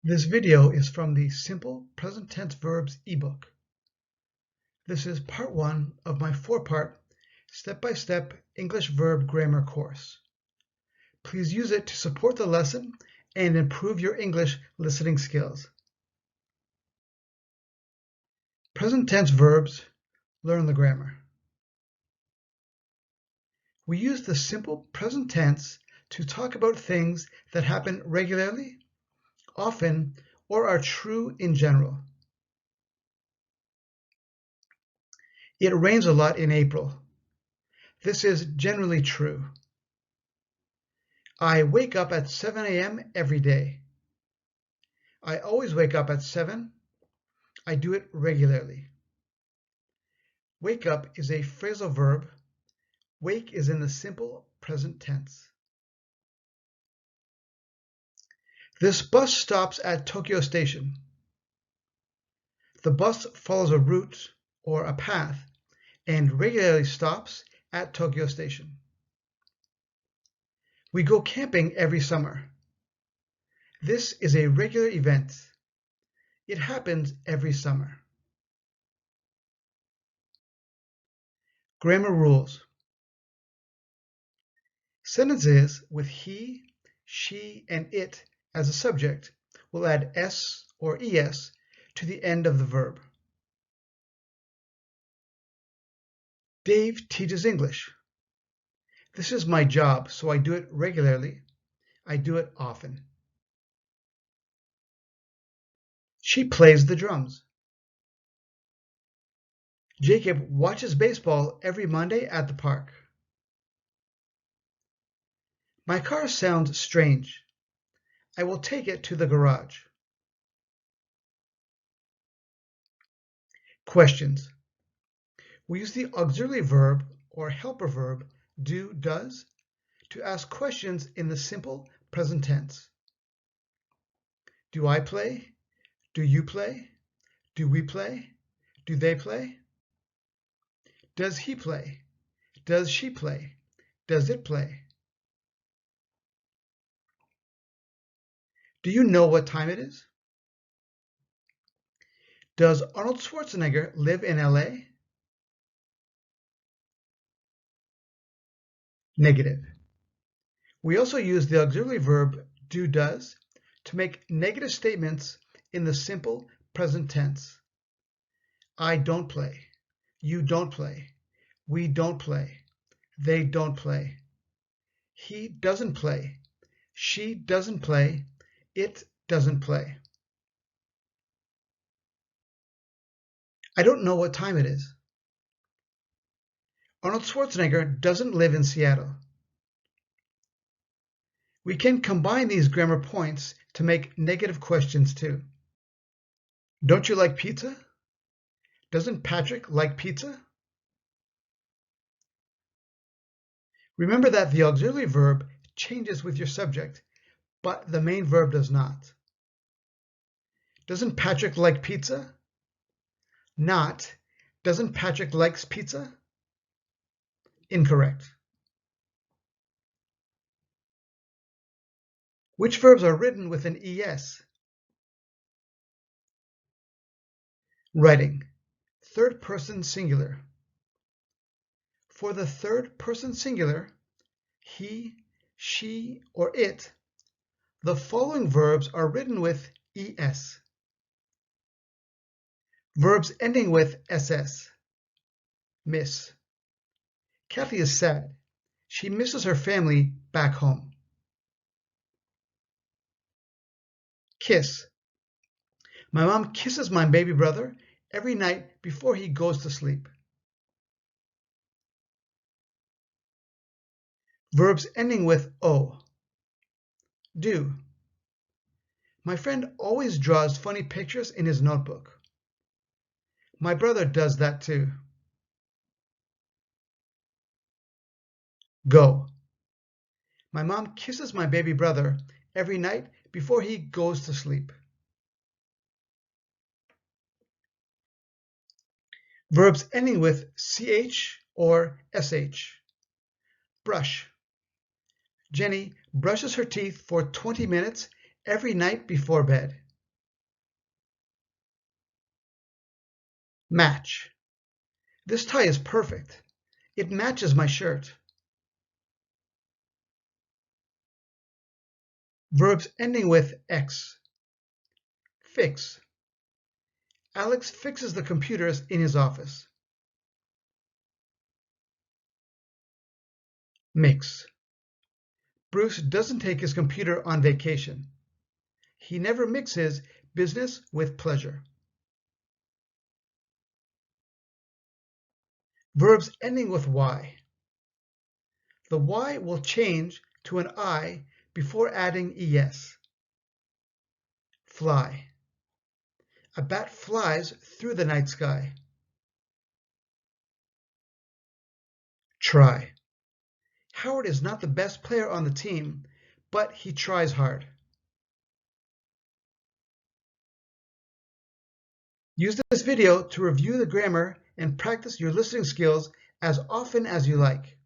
This video is from the Simple Present Tense Verbs ebook. This is part 1 of my 4-part step-by-step English verb grammar course. Please use it to support the lesson and improve your English listening skills. Present tense verbs, learn the grammar. We use the simple present tense to talk about things that happen regularly, often, or are true in general. It rains a lot in April. This is generally true. I wake up at 7 a.m. every day. I always wake up at 7. I do it regularly. Wake up is a phrasal verb. Wake is in the simple present tense. This bus stops at Tokyo Station. The bus follows a route or a path and regularly stops at Tokyo Station. We go camping every summer. This is a regular event. It happens every summer. Grammar rules. Sentences with he, she, and it as a subject will add s or es to the end of the verb. Dave teaches English. This is my job, so I do it regularly. I do it often. She plays the drums. Jacob watches baseball every Monday at the park. My car sounds strange. I will take it to the garage. Questions. We use the auxiliary verb or helper verb do, does to ask questions in the simple present tense. Do I play? Do you play? Do we play? Do they play? Does he play? Does she play? Does it play? Do you know what time it is? Does Arnold Schwarzenegger live in LA? Negative. We also use the auxiliary verb do, does to make negative statements in the simple present tense. I don't play. You don't play. We don't play. They don't play. He doesn't play. She doesn't play. It doesn't play. I don't know what time it is. Arnold Schwarzenegger doesn't live in Seattle. We can combine these grammar points to make negative questions too. Don't you like pizza? Doesn't Patrick like pizza? Remember that the auxiliary verb changes with your subject, but the main verb does not. Doesn't Patrick like pizza? Not, doesn't Patrick likes pizza? Incorrect. Which verbs are written with an es? Writing, third person singular. For the third person singular, he, she, or it, the following verbs are written with es. Verbs ending with ss. Miss. Kathy is sad. She misses her family back home. Kiss. My mom kisses my baby brother every night before he goes to sleep. Verbs ending with o. Do. My friend always draws funny pictures in his notebook. My brother does that too. Go. My mom kisses my baby brother every night before he goes to sleep. Verbs ending with ch or sh. Brush. Jenny brushes her teeth for 20 minutes every night before bed. Match. This tie is perfect. It matches my shirt. Verbs ending with X. Fix. Alex fixes the computers in his office. Mix. Bruce doesn't take his computer on vacation. He never mixes business with pleasure. Verbs ending with Y. The Y will change to an I before adding ES. Fly. A bat flies through the night sky. Try. Howard is not the best player on the team, but he tries hard. Use this video to review the grammar and practice your listening skills as often as you like.